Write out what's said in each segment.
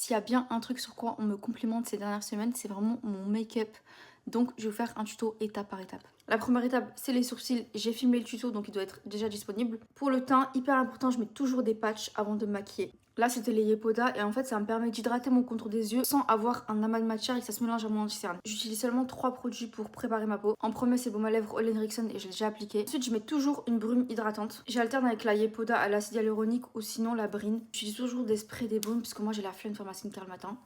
s'il y a bien un truc sur quoi on me complimente ces dernières semaines, c'est vraiment mon make-up. Donc je vais vous faire un tuto étape par étape. La première étape, c'est les sourcils. J'ai filmé le tuto, donc il doit être déjà disponible. Pour le teint, hyper important, je mets toujours des patchs avant de me maquiller. Là, c'était les Yepoda et en fait, ça me permet d'hydrater mon contour des yeux sans avoir un amas de matière et que ça se mélange à mon anti-cerne. J'utilise seulement 3 produits pour préparer ma peau. En premier, c'est baume à lèvres Ole Henriksen et j'ai déjà appliqué. Ensuite, je mets toujours une brume hydratante. J'alterne avec la Yepoda à l'acide hyaluronique ou sinon la Brine. J'utilise toujours des sprays des baumes puisque moi, j'ai la flemme de faire ma skincare le matin.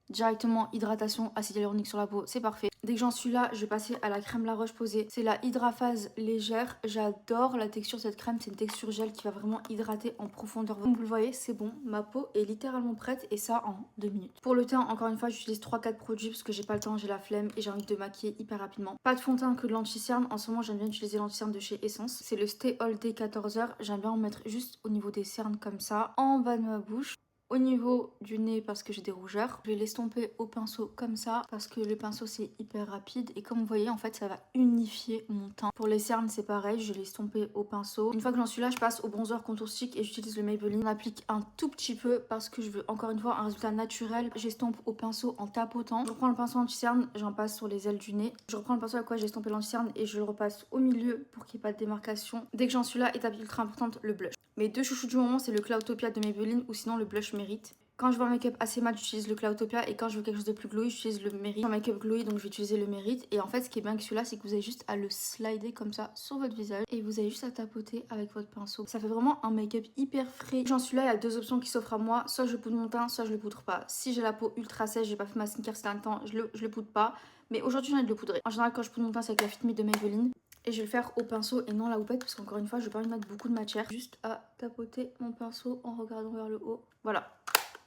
Directement hydratation, acide hyaluronique sur la peau, c'est parfait. Dès que j'en suis là, je vais passer à la crème La Roche-Posay. C'est la Hydraphase légère. J'adore la texture de cette crème. C'est une texture gel qui va vraiment hydrater en profondeur. Comme vous le voyez, c'est bon. Ma peau est littéralement prête et ça en 2 minutes. Pour le teint, encore une fois, j'utilise 3-4 produits parce que j'ai pas le temps, j'ai la flemme et j'ai envie de maquiller hyper rapidement. Pas de fond de teint que de l'anti-cerne. En ce moment, j'aime bien utiliser l'anti-cerne de chez Essence. C'est le Stay All Day 14h. J'aime bien en mettre juste au niveau des cernes comme ça, en bas de ma bouche. Au niveau du nez parce que j'ai des rougeurs, je vais l'estomper au pinceau comme ça parce que le pinceau c'est hyper rapide et comme vous voyez en fait ça va unifier mon teint. Pour les cernes c'est pareil, je vais l'estomper au pinceau. Une fois que j'en suis là, je passe au bronzer contour stick et j'utilise le Maybelline. On applique un tout petit peu parce que je veux encore une fois un résultat naturel. J'estompe au pinceau en tapotant. Je reprends le pinceau anti-cerne, j'en passe sur les ailes du nez. Je reprends le pinceau avec quoi j'ai estompé l'anti-cerne et je le repasse au milieu pour qu'il n'y ait pas de démarcation. Dès que j'en suis là, étape ultra importante, le blush. Mes deux chouchous du moment, c'est le Cloudtopia de Maybelline ou sinon le blush Mérite. Quand je veux un make-up assez mat, j'utilise le Cloudtopia et quand je veux quelque chose de plus glowy, j'utilise le Mérite. Un make-up glowy, donc je vais utiliser le Mérite. Et en fait, ce qui est bien avec celui-là, c'est que vous avez juste à le slider comme ça sur votre visage et vous avez juste à tapoter avec votre pinceau. Ça fait vraiment un make-up hyper frais. J'en suis là, il y a deux options qui s'offrent à moi. Soit je poudre mon teint, soit je le poudre pas. Si j'ai la peau ultra sèche, j'ai pas fait ma skincare ces derniers temps, je le poudre pas. Mais aujourd'hui, j'ai envie de le poudrer. En général, quand je poudre mon teint, c'est avec la Fit Me de Maybelline. Et je vais le faire au pinceau et non la houppette parce qu'encore une fois, je vais pas envie de mettre beaucoup de matière. Juste à tapoter mon pinceau en regardant vers le haut. Voilà.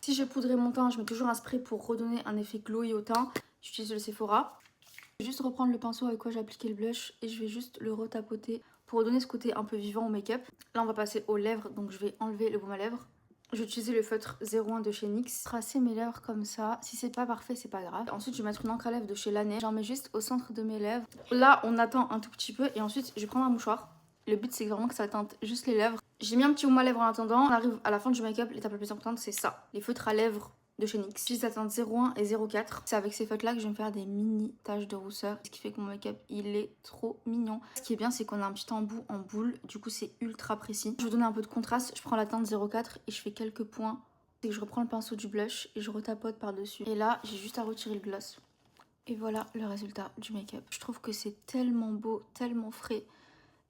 Si j'ai poudré mon teint, je mets toujours un spray pour redonner un effet glowy au teint. J'utilise le Sephora. Je vais juste reprendre le pinceau avec quoi j'ai appliqué le blush et je vais juste le retapoter pour redonner ce côté un peu vivant au make-up. Là, on va passer aux lèvres, donc je vais enlever le baume à lèvres. Je vais utiliser le feutre 01 de chez NYX. Tracer mes lèvres comme ça. Si c'est pas parfait, c'est pas grave. Ensuite, je vais mettre une encre à lèvres de chez Laneige. J'en mets juste au centre de mes lèvres. Là, on attend un tout petit peu et ensuite, je vais prendre un mouchoir. Le but, c'est vraiment que ça teinte juste les lèvres. J'ai mis un petit baume à lèvres en attendant. On arrive à la fin du make-up. L'étape la plus importante, c'est ça. Les feutres à lèvres de chez NYX. J'utilise la teinte 01 et 04. C'est avec ces feutres là que je vais me faire des mini taches de rousseur. Ce qui fait que mon make-up il est trop mignon. Ce qui est bien c'est qu'on a un petit embout en boule. Du coup c'est ultra précis. Je vais donner un peu de contraste. Je prends la teinte 04 et je fais quelques points. C'est que je reprends le pinceau du blush et je retapote par dessus. Et là j'ai juste à retirer le gloss. Et voilà le résultat du make-up. Je trouve que c'est tellement beau, tellement frais.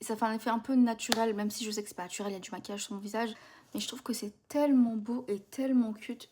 Et ça fait un effet un peu naturel, même si je sais que c'est pas naturel, il y a du maquillage sur mon visage. Mais je trouve que c'est tellement beau et tellement cute.